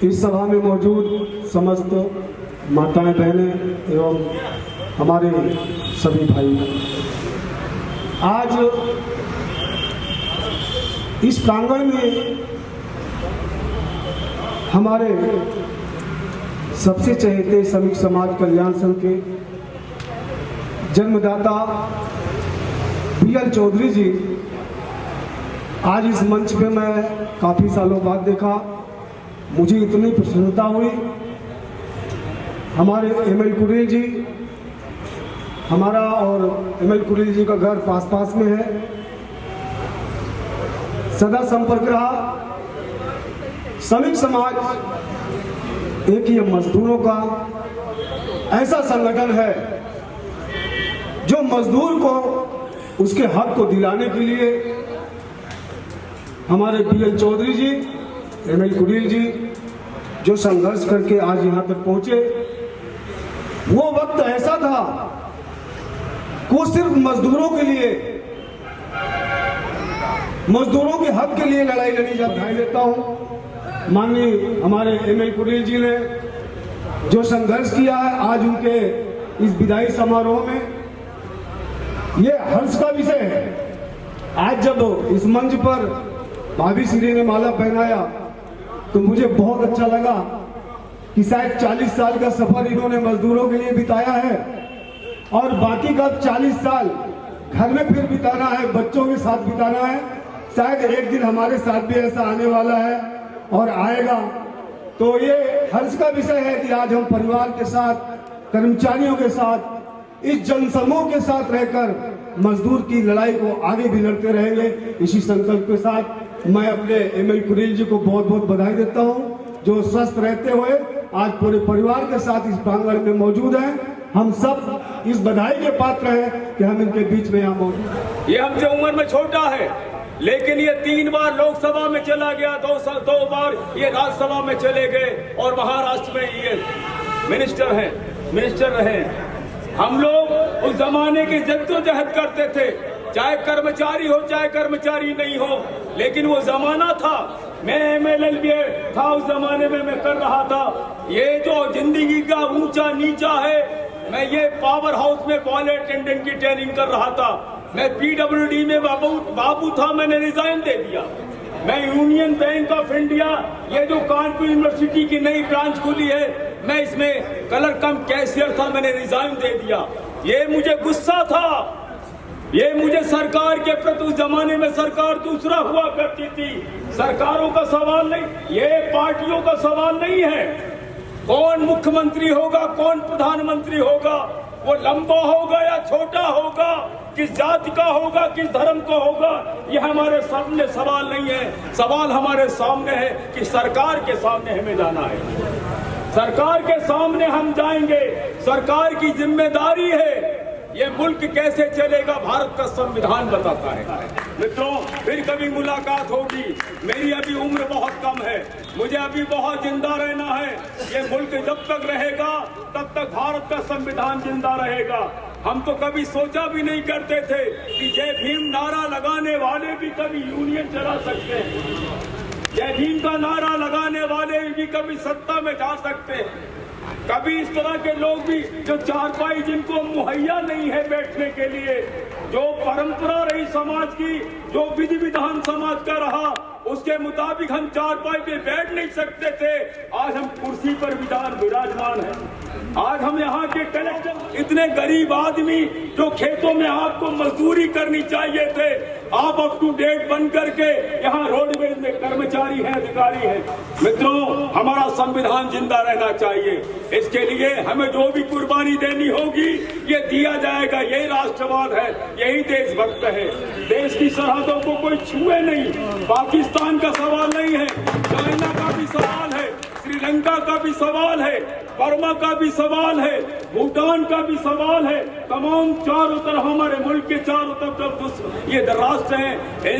इस सभा में मौजूद समस्त माताएं, बहनें एवं हमारे सभी भाई, आज इस प्रांगण में हमारे सबसे चहेते श्रमिक समाज कल्याण संघ के जन्मदाता बीएल चौधरी जी, आज इस मंच पे मैं काफ़ी सालों बाद देखा, मुझे इतनी प्रसन्नता हुई। हमारे एमएल कुरेल जी, हमारा और एमएल कुरेल जी का घर पास पास में है, सदा संपर्क रहा। श्रमिक समाज एक ही मजदूरों का ऐसा संगठन है जो मजदूर को उसके हक को दिलाने के लिए हमारे बीएल चौधरी जी, एमएल कुरेल जी जो संघर्ष करके आज यहाँ तक पहुंचे। वो वक्त ऐसा था कि वो सिर्फ मजदूरों के लिए, मजदूरों के हक के लिए लड़ाई लड़ी जाती है। लेता हूँ माननीय हमारे एमएल कुरेल जी ने जो संघर्ष किया है, आज उनके इस विदाई समारोह में ये हर्ष का विषय है। आज जब इस मंच पर भाभी श्री ने माला पहनाया तो मुझे बहुत अच्छा लगा कि शायद 40 साल का सफर इन्होंने मजदूरों के लिए बिताया है और बाकी का 40 साल घर में फिर बिताना है, बच्चों के साथ बिताना है। शायद एक दिन हमारे साथ भी ऐसा आने वाला है और आएगा। तो ये हर्ष का विषय है कि आज हम परिवार के साथ, कर्मचारियों के साथ, इस जनसमूह के साथ रहकर मजदूर की लड़ाई को आगे भी लड़ते रहेंगे। इसी संकल्प के साथ मैं अपने एमएल कुरेल जी को बहुत बहुत बधाई देता हूं, जो स्वस्थ रहते हुए आज पूरे परिवार के साथ इस प्रांगण में मौजूद हैं। हम सब इस बधाई के पात्र हैं कि हम इनके बीच में यहाँ मौजूद हैं। ये हमसे उम्र में छोटा है, लेकिन ये 3 बार लोकसभा में चला गया, 2 बार ये राज्यसभा में चले गए और महाराष्ट्र में ये मिनिस्टर रहे। हम लोग उस जमाने की जद्दोजहद करते थे, चाहे कर्मचारी हो चाहे कर्मचारी नहीं हो, लेकिन वो जमाना था। मैं एमएलएल भी था उस जमाने में, मैं कर रहा था। ये जो जिंदगी का ऊंचा नीचा है, मैं ये पावर हाउस में बॉल अटेंडेंट की ट्रेनिंग कर रहा था। मैं पीडब्ल्यूडी में बाबू था, मैंने रिजाइन दे दिया। मैं यूनियन बैंक ऑफ इंडिया, ये जो कानपुर यूनिवर्सिटी की नई ब्रांच खुली है, मैं इसमें कलर कम कैशियर था, मैंने रिजाइन दे दिया। ये मुझे गुस्सा था, ये मुझे सरकार के प्रति, उस जमाने में सरकार दूसरा हुआ करती थी। सरकारों का सवाल नहीं, ये पार्टियों का सवाल नहीं है। कौन मुख्यमंत्री होगा, कौन प्रधानमंत्री होगा, वो लंबा होगा या छोटा होगा, किस जाति का होगा, किस धर्म का होगा, ये हमारे सामने सवाल नहीं है। सवाल हमारे सामने है कि सरकार के सामने हमें जाना है, सरकार के सामने हम जाएंगे। सरकार की जिम्मेदारी है। ये मुल्क कैसे चलेगा, भारत का संविधान बताता है। मित्रों, फिर कभी मुलाकात होगी। मेरी अभी उम्र बहुत कम है, मुझे अभी बहुत जिंदा रहना है। ये मुल्क जब तक रहेगा तब तक भारत का संविधान जिंदा रहेगा। हम तो कभी सोचा भी नहीं करते थे कि जय भीम नारा लगाने वाले भी कभी यूनियन चला सकते हैं, जय भीम का नारा लगाने वाले भी कभी सत्ता में जा सकते हैं। कभी इस तरह के लोग भी जो चारपाई जिनको मुहैया नहीं है बैठने के लिए, जो परंपरा रही समाज की, जो विधि विधान समाज का रहा, उसके मुताबिक हम चारपाई पे बैठ नहीं सकते थे। आज हम कुर्सी पर विराजमान हैं। आज हम यहाँ के कलेक्टर, इतने गरीब आदमी जो खेतों में आपको मजदूरी करनी चाहिए थे, आप अप टू डेट बन करके यहाँ रोडवेज में कर्मचारी हैं, अधिकारी हैं। मित्रों, हमारा संविधान जिंदा रहना चाहिए। इसके लिए हमें जो भी कुर्बानी देनी होगी, ये दिया जाएगा। यही राष्ट्रवाद है, यही देशभक्त है। देश की सरहदों को कोई छुए नहीं। पाकिस्तान का सवाल नहीं है, चाइना का भी सवाल है, श्रीलंका का भी सवाल है, बर्मा का भी सवाल है, भूटान का भी सवाल है। तमाम चारों तरफ, हमारे मुल्क के चारों तरफ ये राष्ट्र हैं,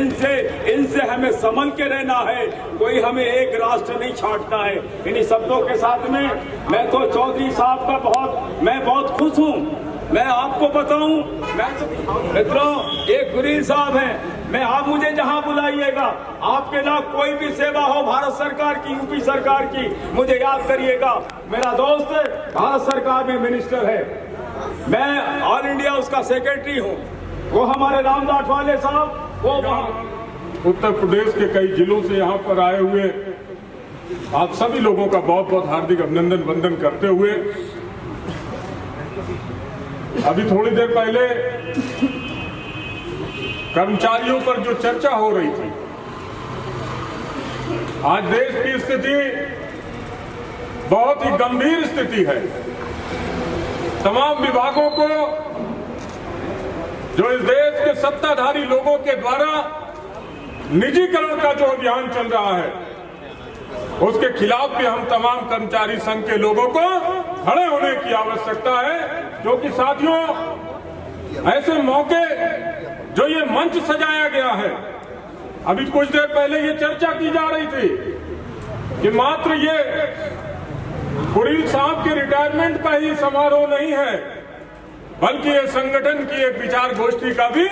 इनसे हमें संभल के रहना है। कोई हमें एक राष्ट्र नहीं छांटना है। इन्हीं शब्दों के साथ में मैं तो चौधरी साहब का मैं बहुत खुश हूँ। मैं आपको बताऊं, मैं तो मित्रों, एक कुरेल साहब हैं, मैं आप मुझे जहां बुलाइएगा, आपके लिए कोई भी सेवा हो भारत सरकार की, यूपी सरकार की, मुझे याद करिएगा। मेरा दोस्त भारत सरकार में मिनिस्टर है, मैं ऑल इंडिया उसका सेक्रेटरी हूँ। वो हमारे रामदास वाले साहब, वो उत्तर प्रदेश के कई जिलों से यहाँ पर आए हुए आप सभी लोगों का बहुत बहुत हार्दिक अभिनंदन वंदन करते हुए, अभी थोड़ी देर पहले कर्मचारियों पर जो चर्चा हो रही थी, आज देश की स्थिति बहुत ही गंभीर स्थिति है। तमाम विभागों को जो इस देश के सत्ताधारी लोगों के द्वारा निजीकरण का जो अभियान चल रहा है, उसके खिलाफ भी हम तमाम कर्मचारी संघ के लोगों को खड़े होने की आवश्यकता है। क्योंकि साथियों, ऐसे मौके जो ये मंच सजाया गया है, अभी कुछ देर पहले ये चर्चा की जा रही थी कि मात्र ये कुरील साहब के रिटायरमेंट का ही समारोह नहीं है, बल्कि ये संगठन की एक विचार गोष्ठी का भी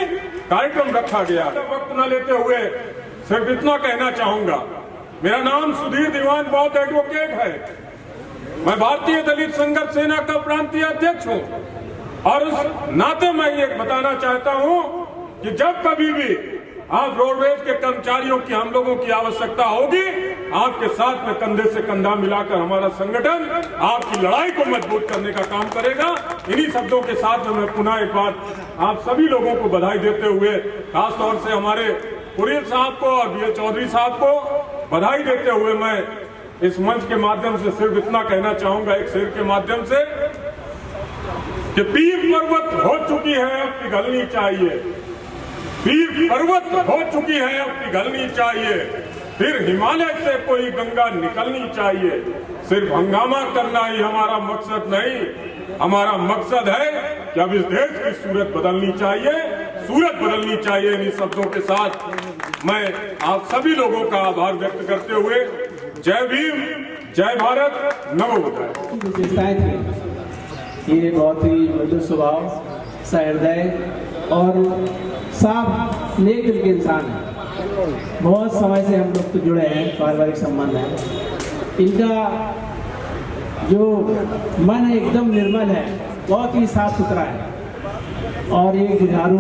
कार्यक्रम रखा गया। वक्त न लेते हुए सिर्फ इतना कहना चाहूंगा, मेरा नाम सुधीर दीवान बौद्ध एडवोकेट है। मैं भारतीय दलित संघर्ष सेना का प्रांतीय अध्यक्ष हूं और उस नाते मैं ये बताना चाहता हूं कि जब कभी भी आप रोडवेज के कर्मचारियों की हम लोगों की आवश्यकता होगी, आपके साथ में कंधे से कंधा मिलाकर हमारा संगठन आपकी लड़ाई को मजबूत करने का काम करेगा। इन्हीं शब्दों के साथ में मैं पुनः एक बार आप सभी लोगों को बधाई देते हुए, खासतौर से हमारे कुरील साहब को और बी चौधरी साहब को बधाई देते हुए, मैं इस मंच के माध्यम से सिर्फ इतना कहना चाहूंगा, एक शेर के माध्यम से, कि पीर पर्वत हो चुकी है अब पिघलनी चाहिए, पीर पर्वत हो चुकी है अब पिघलनी चाहिए, फिर हिमालय से कोई गंगा निकलनी चाहिए। सिर्फ हंगामा करना ही हमारा मकसद नहीं, हमारा मकसद है कि अब इस देश की सूरत बदलनी चाहिए, सूरत बदलनी चाहिए। इन्हीं शब्दों के साथ मैं आप सभी लोगों का आभार व्यक्त करते हुए जय भीम, जय भारत, नमो बुद्धाय। विशेषताएं थी, ये बहुत ही मृदु स्वभाव, सहृदय और साफ नेक दिल के इंसान है। बहुत समय से हम लोग तो जुड़े हैं, पारिवारिक संबंध है। इनका जो मन है एकदम निर्मल है, बहुत ही साफ सुथरा है और ये जुझारू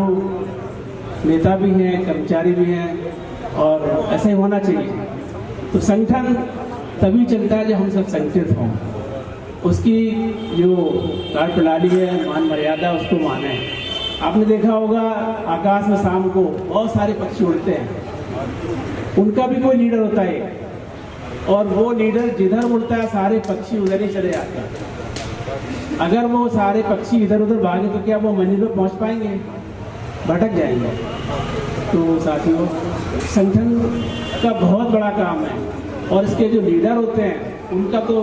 नेता भी हैं, कर्मचारी भी हैं और ऐसे ही होना चाहिए। तो संगठन तभी चलता है जब हम सब संगठित हों, उसकी जो कार्य प्रणाली है, मान मर्यादा, उसको माने। आपने देखा होगा आकाश में शाम को बहुत सारे पक्षी उड़ते हैं, उनका भी कोई लीडर होता है और वो लीडर जिधर उड़ता है सारे पक्षी उधर ही चले जाते हैं। अगर वो सारे पक्षी इधर उधर भागे तो क्या वो मंजिल पर पहुंच पाएंगे? भटक जाएंगे। तो साथियों, संगठन का बहुत बड़ा काम है और इसके जो लीडर होते हैं उनका तो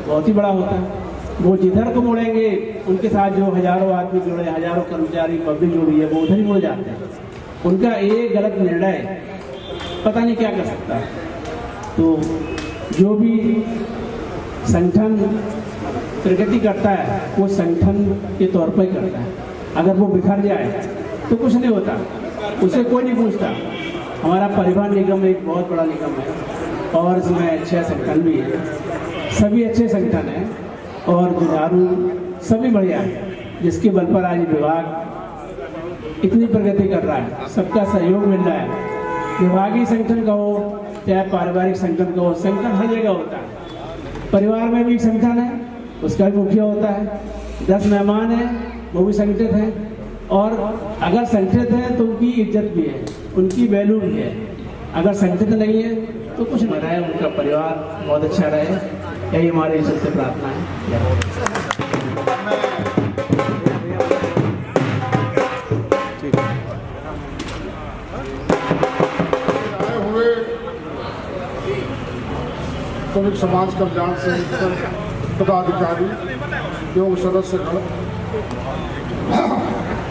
बहुत ही बड़ा होता है। वो जिधर को मुड़ेंगे उनके साथ जो हजारों आदमी जुड़े, हजारों कर्मचारी पब्लिक जुड़ी है, वो उधर ही मुड़ जाते हैं। उनका एक गलत निर्णय पता नहीं क्या कर सकता है। तो जो भी संगठन प्रगति करता है वो संगठन के तौर पर करता है। अगर वो बिखर जाए तो कुछ नहीं होता, उसे कोई नहीं पूछता। हमारा परिवहन निगम एक बहुत बड़ा निगम है और इसमें अच्छे संगठन भी है, सभी अच्छे संगठन हैं और जुझारू सभी बढ़िया है, जिसके बल पर आज विभाग इतनी प्रगति कर रहा है, सबका सहयोग मिल रहा है। विभागीय संगठन का हो चाहे पारिवारिक संगठन का हो, संगठन हर जगह होता है। परिवार में भी संगठन है, उसका भी मुखिया होता है। 10 मेहमान हैं, वो भी संगठित हैं और अगर संगठित है तो उनकी इज्जत भी है, उनकी वैल्यू भी है। अगर संगठित नहीं है तो कुछ नहीं रहे, उनका परिवार बहुत अच्छा रहे, यही हमारी ईश्वर से प्रार्थना है। श्रमिक समाज कल्याण संगठन पदाधिकारी एवं सदस्यगण,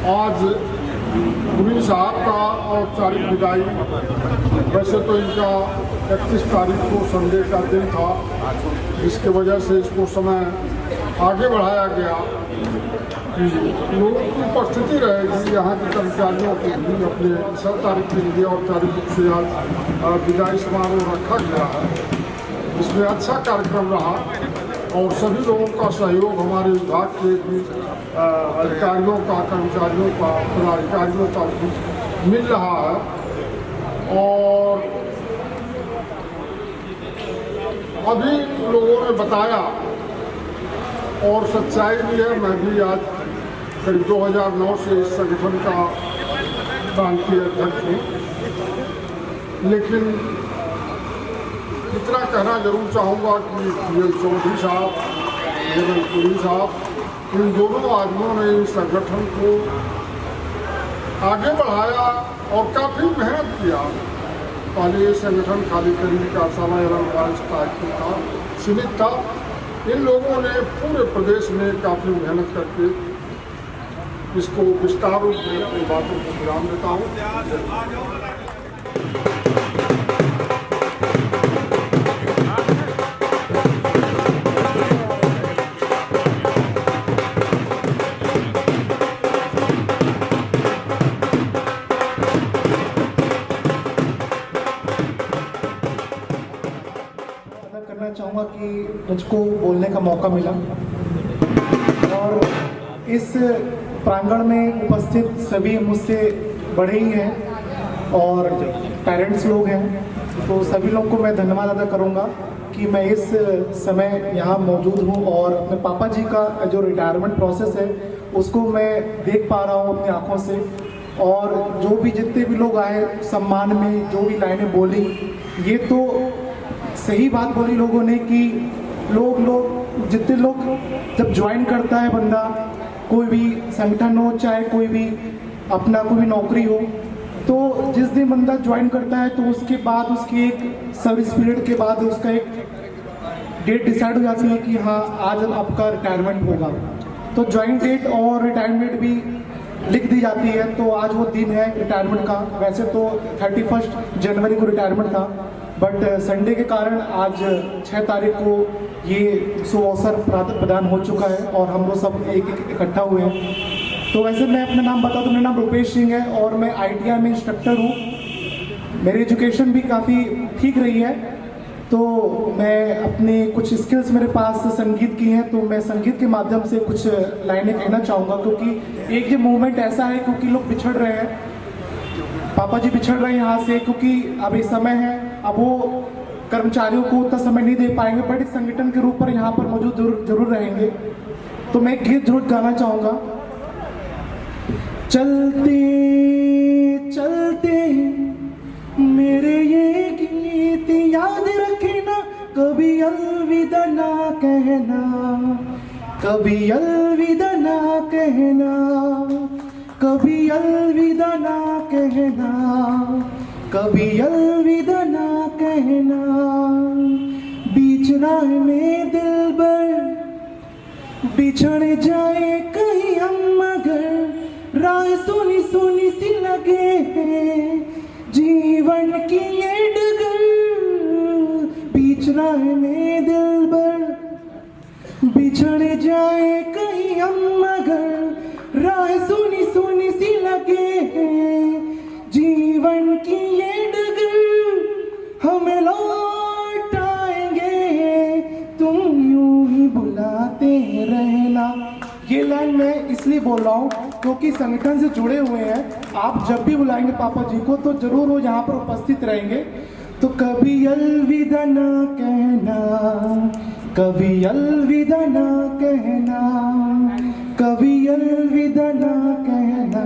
आज कुरील साहब का औपचारिक विदाई, वैसे तो इनका 31 तारीख को संडे का दिन था, जिसके वजह से इसको समय आगे बढ़ाया गया कि लोगों की उपस्थिति रहेगी, यहाँ के कर्मचारियों की भी अपने 6 तारीख के लिए औपचारिक रूप से आज विदाई समारोह रखा गया है। इसमें अच्छा कार्यक्रम रहा और सभी लोगों का सहयोग हमारे विभाग के भी अधिकारियों का, कर्मचारियों का, पदाधिकारियों का भी मिल रहा है। और अभी लोगों ने बताया और सच्चाई भी है, मैं भी आज करीब 2009 से इस संगठन का प्रांतीय अध्यक्ष हूँ, लेकिन इतना कहना जरूर चाहूँगा कि चौधरी साहब, एमएल पुरी साहब, इन दोनों आदमियों ने इस संगठन को आगे बढ़ाया और काफ़ी मेहनत किया। पहले ये संगठन खाली करने का समय था, सीमित था। इन लोगों ने पूरे प्रदेश में काफ़ी मेहनत करके इसको विस्तार रूप में अपनी बातों को विराम देता हूँ। करना चाहूँगा कि मुझको बोलने का मौका मिला और इस प्रांगण में उपस्थित सभी मुझसे बड़े ही हैं और पेरेंट्स लोग हैं, तो सभी लोग को मैं धन्यवाद अदा करूँगा कि मैं इस समय यहाँ मौजूद हूँ और अपने पापा जी का जो रिटायरमेंट प्रोसेस है उसको मैं देख पा रहा हूँ अपनी आँखों से। और जो भी जितने भी लोग आए सम्मान में जो भी लाइनें बोली, ये तो सही बात बोली लोगों ने कि लोग जितने लोग जब ज्वाइन करता है बंदा, कोई भी संगठन हो चाहे कोई भी अपना कोई भी नौकरी हो, तो जिस दिन बंदा ज्वाइन करता है तो उसके बाद उसकी एक सर्विस पीरियड के बाद उसका एक डेट डिसाइड हो जाती है कि हाँ आज आपका रिटायरमेंट होगा। तो ज्वाइन डेट और रिटायरमेंट भी लिख दी जाती है। तो आज वो दिन है रिटायरमेंट का। वैसे तो 31 जनवरी को रिटायरमेंट था, बट संडे के कारण आज 6 तारीख को ये शुभ अवसर प्रदान हो चुका है और हम लोग सब एक इकट्ठा हुए हैं। तो वैसे मैं अपना नाम बता दूं, मेरा नाम रुपेश सिंह है और मैं ITI में इंस्ट्रक्टर हूँ। मेरी एजुकेशन भी काफ़ी ठीक रही है, तो मैं अपने कुछ स्किल्स मेरे पास संगीत की हैं, तो मैं संगीत के माध्यम से कुछ लाइनें कहना चाहूँगा। क्योंकि एक ये मूवमेंट ऐसा है क्योंकि लोग बिछड़ रहे हैं, पापा जी बिछड़ रहे हैं यहाँ से, क्योंकि अब इस समय है, अब वो कर्मचारियों को उतना समय नहीं दे पाएंगे, बट इस संगठन के रूप पर यहाँ पर मौजूद जरूर रहेंगे। तो मैं एक गीत जरूर गाना चाहूँगा। चलते चलते मेरे ये गीत याद रखना, कभी अलविदा ना कहना, कभी अलविदा ना कहना, कभी अलविदा ना कहना, कभी अलविदा ना कहना। बीच राह में दिलबर बिछड़ जाए कहीं हम, मगर राह सुनी सुनी सी लगे हैं जीवन की ये डगर। बीच राह में दिलबर बिछड़ जाए कहीं हम, मगर राह सुनी सुनी सी लगे हैं जीवन की ये डगर। हमें लौट आएंगे तुम यूं ही बुलाते रहना। ये लाइन मैं इसलिए बोल रहा हूँ क्योंकि संगठन से जुड़े हुए हैं। आप जब भी बुलाएंगे पापा जी को तो जरूर वो यहाँ पर उपस्थित रहेंगे। तो कभी अलविदा ना कहना, कभी अलविदा ना कहना, कभी अलविदा ना कहना,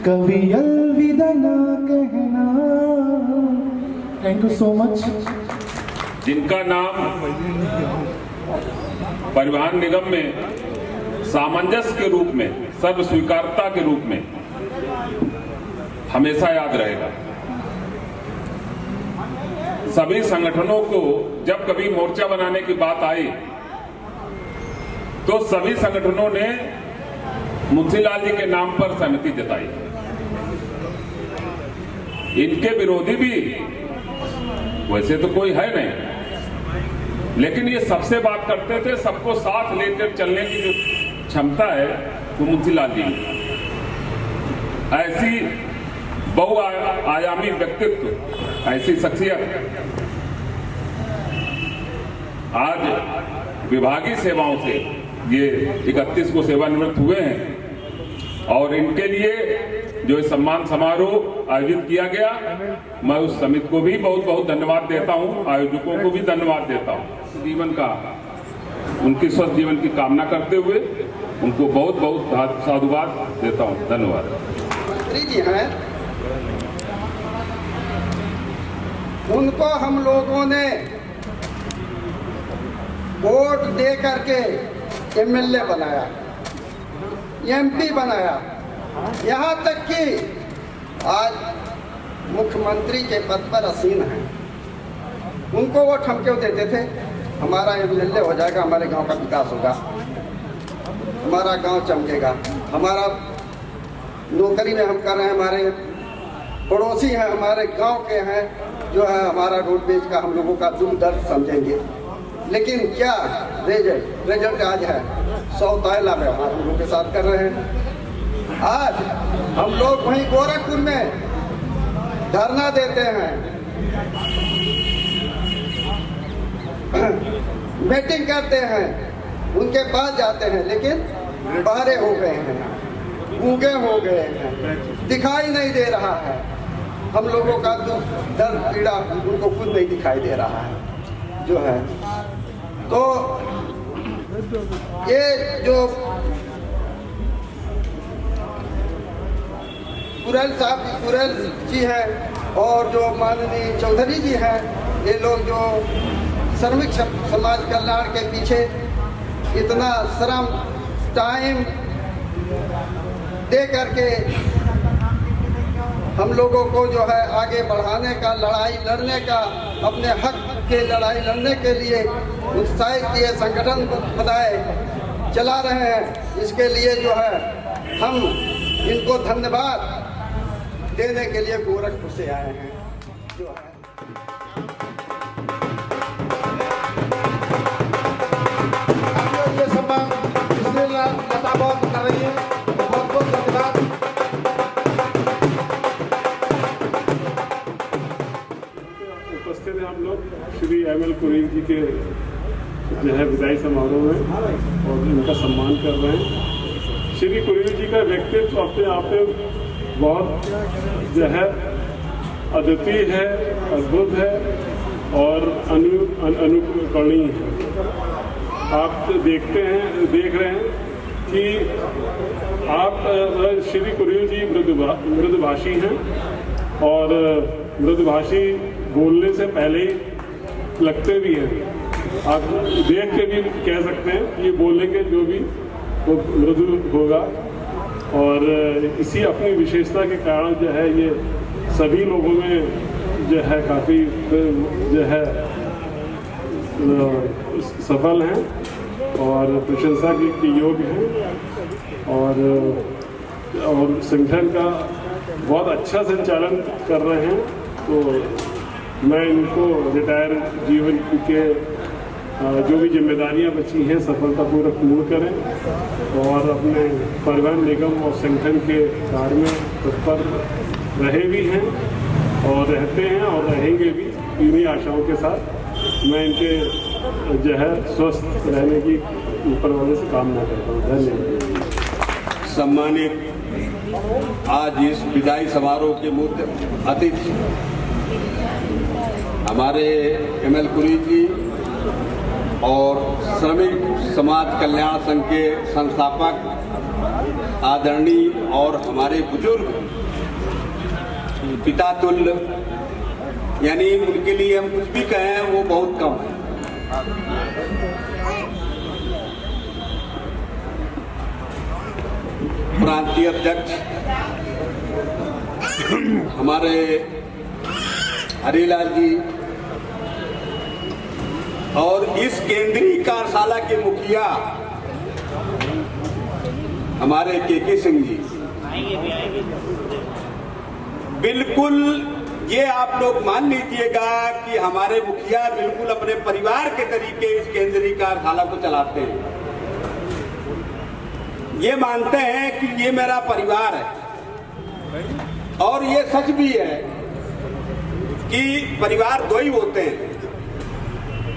कभी अलविदा ना कहना। Thank you so much. जिनका नाम परिवहन निगम में सामंजस्य के रूप में, सर्व स्वीकारता के रूप में हमेशा याद रहेगा। सभी संगठनों को जब कभी मोर्चा बनाने की बात आई तो सभी संगठनों ने मुंशीलाल जी के नाम पर सहमति जताई। इनके विरोधी भी वैसे तो कोई है नहीं, लेकिन ये सबसे बात करते थे, सबको साथ लेकर चलने की जो क्षमता है वो मुंशी लाल जी। ऐसी बहुआयामी व्यक्तित्व, ऐसी शख्सियत आज विभागीय सेवाओं से ये 31 को सेवानिवृत्त हुए हैं और इनके लिए जो सम्मान समारोह आयोजित किया गया, मैं उस समिति को भी बहुत बहुत धन्यवाद देता हूं, आयोजकों को भी धन्यवाद देता हूं। जीवन का, उनकी स्वस्थ जीवन की कामना करते हुए उनको बहुत बहुत साधुवाद देता हूं। धन्यवाद। मंत्री जी हैं, उनको हम लोगों ने वोट दे करके एमएलए बनाया, एमपी बनाया, यहाँ तक कि आज मुख्यमंत्री के पद पर आसीन हैं। उनको वोट हम क्यों देते थे? हमारा एमएलए हो जाएगा, हमारे गांव का विकास होगा, हमारा गांव चमकेगा, हमारा नौकरी में हम कर रहे हैं, हमारे पड़ोसी हैं, हमारे गांव के हैं, जो है हमारा रोडवेज का हम लोगों का दुख दर्द समझेंगे। लेकिन क्या रिजल्ट आज है? सौतेला व्यवहार हम लोग के साथ कर रहे हैं। आज हम लोग वहीं गोरखपुर में धरना देते हैं, मीटिंग करते हैं, उनके पास जाते हैं, लेकिन बहरे हो गए हैं, गूंगे हो गए हैं, दिखाई नहीं दे रहा है। हम लोगों का दुख दर्द पीड़ा उनको खुद नहीं दिखाई दे रहा है जो है। तो ये जो कुरेल जी हैं और जो माननीय चौधरी जी हैं, ये लोग जो श्रमिक समाज कल्याण के पीछे इतना श्रम टाइम दे करके हम लोगों को जो है आगे बढ़ाने का, लड़ाई लड़ने का, अपने हक के लड़ाई लड़ने के लिए उत्साहित किए, संगठन बनाए, चला रहे हैं। इसके लिए जो है हम इनको धन्यवाद देने के लिए गोरखपुर से आए हैं जो है। ये सम्मान इसलिए लता बहुत कर रही है, बहुत बहुत धन्यवाद। उपस्थित हैं हम लोग श्री एमएल कुरेल जी के जो है विदाई समारोह में और इनका सम्मान कर रहे हैं। श्री कुरेल जी का व्यक्तित्व अपने आप में बहुत जो है अद्वितीय है, अद्भुत है और अनुकरणीय है। आप देख रहे हैं कि आप श्री कुरेल जी मृदुभाषी हैं और मृदुभाषी बोलने से पहले ही लगते भी हैं। आप देख के भी कह सकते हैं कि ये बोलेंगे जो भी वो मृदु होगा और इसी अपनी विशेषता के कारण जो है ये सभी लोगों में जो है काफ़ी जो है सफल हैं और प्रशंसा के योग्य हैं और संगठन का बहुत अच्छा संचालन कर रहे हैं। तो मैं इनको रिटायर जीवन के जो भी जिम्मेदारियां बची हैं सफलतापूर्वक पूर्ण करें और अपने परिवहन निगम और संगठन के कार्य में तत्पर रहे भी हैं और रहते हैं और रहेंगे भी। इन्हीं आशाओं के साथ मैं इनके जो है स्वस्थ रहने की ऊपर वाले से कामना करता हूँ। धन्यवाद। सम्मानित आज इस विदाई समारोह के मुख्य अतिथि हमारे एमएल कुरेल जी और श्रमिक समाज कल्याण संघ के संस्थापक आदरणीय और हमारे बुजुर्ग पिता तुल्य, यानी उनके लिए हम कुछ भी कहें वो बहुत कम है। प्रांतीय अध्यक्ष हमारे हरिलाल जी और इस केंद्रीय कार्यशाला के मुखिया हमारे के सिंह जी, बिल्कुल ये आप लोग मान लीजिएगा कि हमारे मुखिया बिल्कुल अपने परिवार के तरीके इस केंद्रीय कार्यशाला को चलाते हैं। ये मानते हैं कि ये मेरा परिवार है, और ये सच भी है कि परिवार दो ही होते हैं।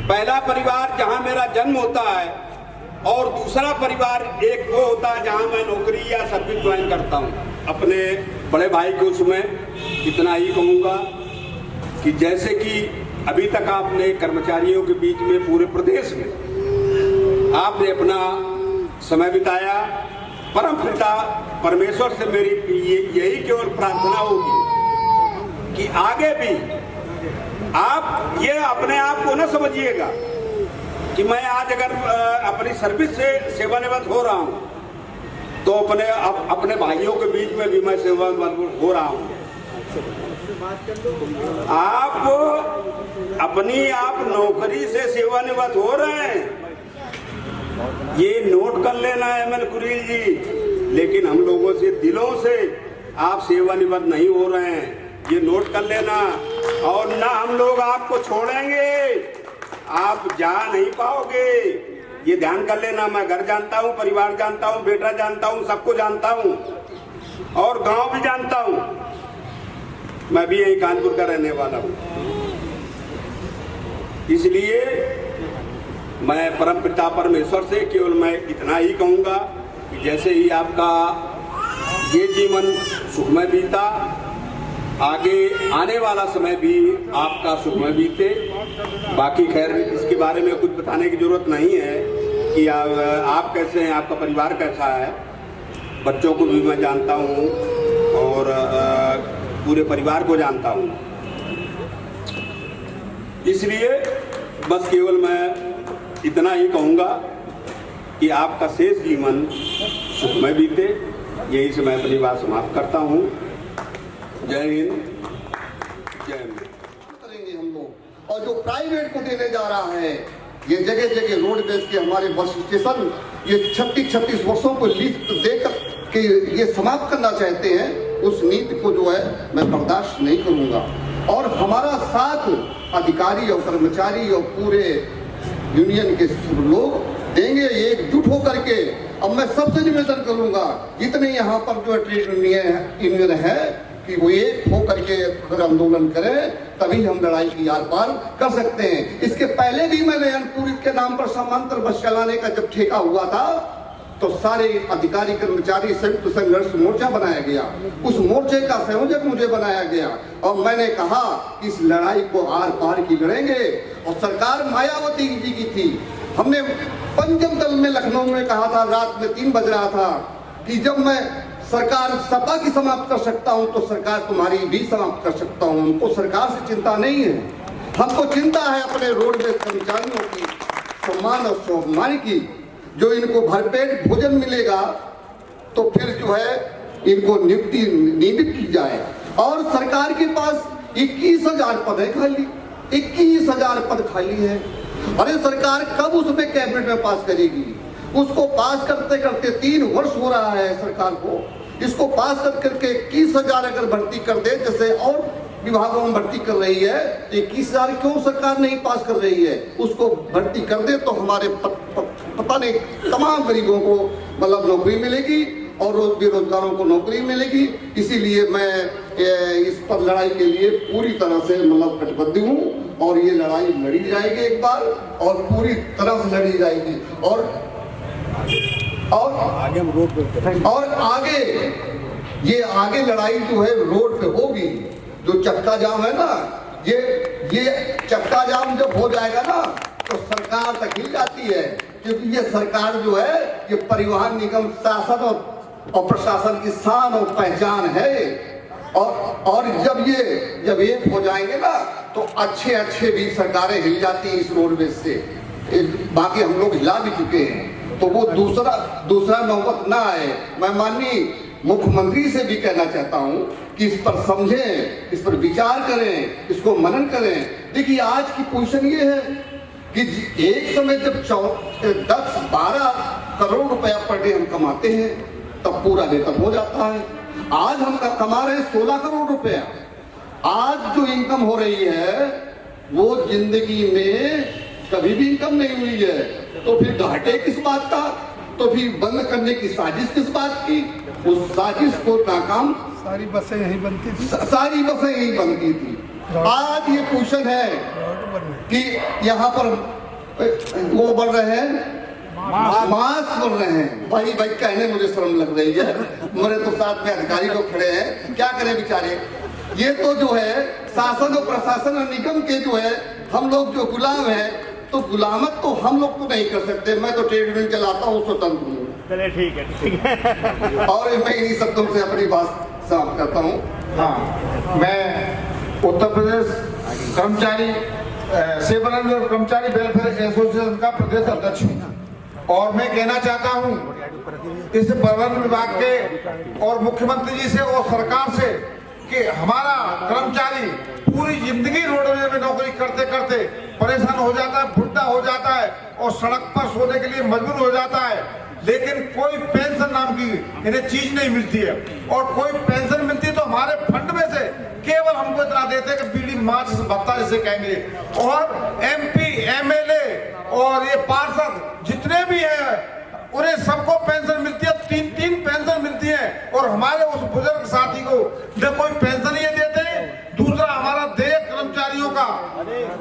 पहला परिवार जहां मेरा जन्म होता है, और दूसरा परिवार एक वो होता है जहां मैं नौकरी या सर्विस ज्वाइन करता हूं। अपने बड़े भाई को उसमें इतना ही कहूँगा कि जैसे कि अभी तक आपने कर्मचारियों के बीच में पूरे प्रदेश में आपने अपना समय बिताया, परम पिता परमेश्वर से मेरी यही केवल प्रार्थना होगी कि आगे भी आप ये अपने आप को न समझिएगा कि मैं आज अगर अपनी सर्विस से सेवानिवृत्त हो रहा हूं तो अपने भाइयों के बीच में भी मैं सेवानिवृत्त हो रहा हूं। आप नौकरी से सेवानिवृत्त हो रहे हैं, ये नोट कर लेना है एमएल कुरील जी, लेकिन हम लोगों से दिलों से आप सेवानिवृत्त नहीं हो रहे हैं, ये नोट कर लेना। और ना हम लोग आपको छोड़ेंगे, आप जा नहीं पाओगे, ये ध्यान कर लेना। मैं घर जानता हूँ, परिवार जानता हूँ, बेटा जानता हूँ, सबको जानता हूँ, और गांव भी जानता हूँ। मैं भी यही कानपुर का रहने वाला हूँ, इसलिए मैं परम पिता परमेश्वर से केवल मैं इतना ही कहूँगा कि जैसे ही आपका ये जीवन सुखमय बीता, आगे आने वाला समय भी आपका सुखमय बीते। बाकी खैर इसके बारे में कुछ बताने की जरूरत नहीं है कि आप कैसे हैं, आपका परिवार कैसा है। बच्चों को भी मैं जानता हूँ और पूरे परिवार को जानता हूँ, इसलिए बस केवल मैं इतना ही कहूँगा कि आपका शेष जीवन सुखमय बीते। यही से मैं अपनी बात समाप्त करता हूँ। जय हिंद, जय हिंद। करेंगे हम लोग, और जो प्राइवेट को देने जा रहा है, ये जगह जगह रोडवेज के हमारे बस स्टेशन ये 36 वर्षों को लीज देकर के ये समाप्त करना चाहते हैं, उस नीति को जो है मैं बर्दाश्त नहीं करूंगा। और हमारा साथ अधिकारी और कर्मचारी और पूरे यूनियन के लोग देंगे एकजुट होकर के। अब मैं सबसे निवेदन करूंगा, जितने यहाँ पर जो ट्रेड यूनियन है कि वो एक होकर के अगर आंदोलन करें, तभी हम लड़ाई की आर पार कर सकते हैं। इसके पहले भी मैंने अनपुरी के नाम पर समांतर बस चलाने का जब ठेका हुआ था, तो सारे अधिकारी कर्मचारी संयुक्त संघर्ष मोर्चा बनाया गया, उस मोर्चे का संयोजक मुझे बनाया गया, और मैंने कहा कि इस लड़ाई को आर पार की लड़ेंगे। और सरकार मायावती जी की थी, हमने पंचम दल में लखनऊ में कहा था, रात में 3 बज रहा था, कि जब मैं सरकार सपा की समाप्त कर सकता हूं तो सरकार तुम्हारी भी समाप्त कर सकता हूं। हमको सरकार से चिंता नहीं है, हमको चिंता है अपने रोडवेज कर्मचारियों की सम्मान और स्वाभिमान की। जो इनको भरपेट भोजन मिलेगा तो फिर जो है इनको नियुक्ति की जाए। और सरकार के पास 21,000 पद है खाली, 21,000 पद खाली है। अरे सरकार कब उसमें कैबिनेट में पास करेगी? उसको पास करते करते 3 वर्ष हो रहा है सरकार को। इसको पास करके 21,000 अगर भर्ती कर दे, जैसे और विभागों में भर्ती कर रही है, तो 21,000 क्यों सरकार नहीं पास कर रही है? उसको भर्ती कर दे तो हमारे पता नहीं तमाम गरीबों को मतलब नौकरी मिलेगी और बेरोजगारों को नौकरी मिलेगी। इसीलिए मैं इस पर लड़ाई के लिए पूरी तरह से मतलब कटिबद्ध हूँ, और ये लड़ाई लड़ी जाएगी एक बार, और पूरी तरह से लड़ी जाएगी। और आगे हम रोड पे, और आगे लड़ाई जो है रोड पे होगी। जो चक्का जाम है ना, ये चक्का जाम जब हो जाएगा ना तो सरकार तक हिल जाती है, क्योंकि ये सरकार जो है ये परिवहन निगम शासन और प्रशासन की शान और पहचान है। और जब एक हो जाएंगे ना तो अच्छे भी सरकारें हिल जाती हैं इस रोडवेज से। बाकी हम लोग हिला भी चुके हैं, तो वो दूसरा नौबत ना आए। मैं माननीय मुख्यमंत्री से भी कहना चाहता हूँ कि इस पर समझें, इस पर विचार करें, इसको मनन करें। देखिए आज की पोजीशन ये है कि एक समय जब 10-12 करोड़ रुपया पर डे हम कमाते हैं तब पूरा वेतन हो जाता है। आज हम कमा रहे हैं 16 करोड़ रुपया। आज जो इनकम हो रही है वो जिंदगी में कभी भी इनकम नहीं हुई है। तो फिर घाटे किस बात का, तो फिर बंद करने की साजिश किस बात की? उस साजिश को नाकाम सारी बसें यहीं बनती थी, सारी बसें यहीं बनती थी। आज ये क्वेश्चन है कि यहाँ पर वो बन रहे हैं, मास्क बन रहे हैं। भाई कहने मुझे शर्म लग रही है, मेरे तो साथ में अधिकारी लोग खड़े हैं, क्या करें बेचारे। ये तो जो है शासन और प्रशासन और निगम के जो है हम लोग जो गुलाम हैं, तो गुलामत तो हम लोग तो नहीं कर सकते। मैं तो ट्रेड यूनियन चलाता हूँ, स्वतंत्र हूँ। चलिए ठीक है। और मैं इन्हीं शब्दों से अपनी बात समाप्त करता हूँ। हाँ, मैं उत्तर प्रदेश कर्मचारी सेवानिवृत्त और कर्मचारी वेलफेयर एसोसिएशन का प्रदेश अध्यक्ष हूँ और मैं कहना चाहता हूँ इस परिवहन विभाग के और मुख्यमंत्री जी से और सरकार से कि हमारा कर्मचारी पूरी जिंदगी रोडवेज में नौकरी करते करते परेशान हो जाता है, बुढ़ा हो जाता है और सड़क पर सोने के लिए मजबूर हो जाता है, लेकिन कोई पेंशन नाम की इन्हें चीज नहीं मिलती है। और कोई पेंशन मिलती है तो हमारे फंड में से केवल हमको इतना देते हैं कि बीड़ी मार्च भत्ता जिसे कहेंगे। और एमपी, एमएलए और ये पार्षद जितने भी हैं उन्हें सबको पेंशन मिलती है, 3-3 पेंशन मिलती है। और हमारे उस बुजुर्ग साथी को न कोई पेंशन ये देते। दूसरा, हमारा देय कर्मचारियों का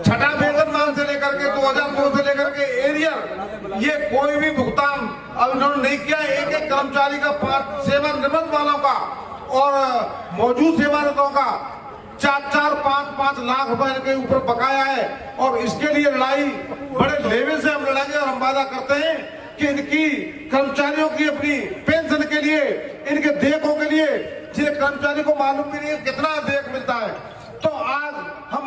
छठा वेतनमान से लेकर के 2002 से लेकर के एरियर, ये कोई भी भुगतान अब इन्होंने नहीं किया। एक कर्मचारी का 5 सेवानिवृत्त वालों का और मौजूद सेवानिवृत्तों का 4-4, 5-5 लाख रुपए के ऊपर बकाया है। और इसके लिए लड़ाई बड़े लेवल से हम लड़ाएंगे और हम वादा करते हैं कि इनकी कर्मचारियों की अपनी पेंशन के लिए, इनके देयकों के लिए, जिन्हें कर्मचारी को मालूम भी नहीं है कितना देयक मिलता है, तो आज हम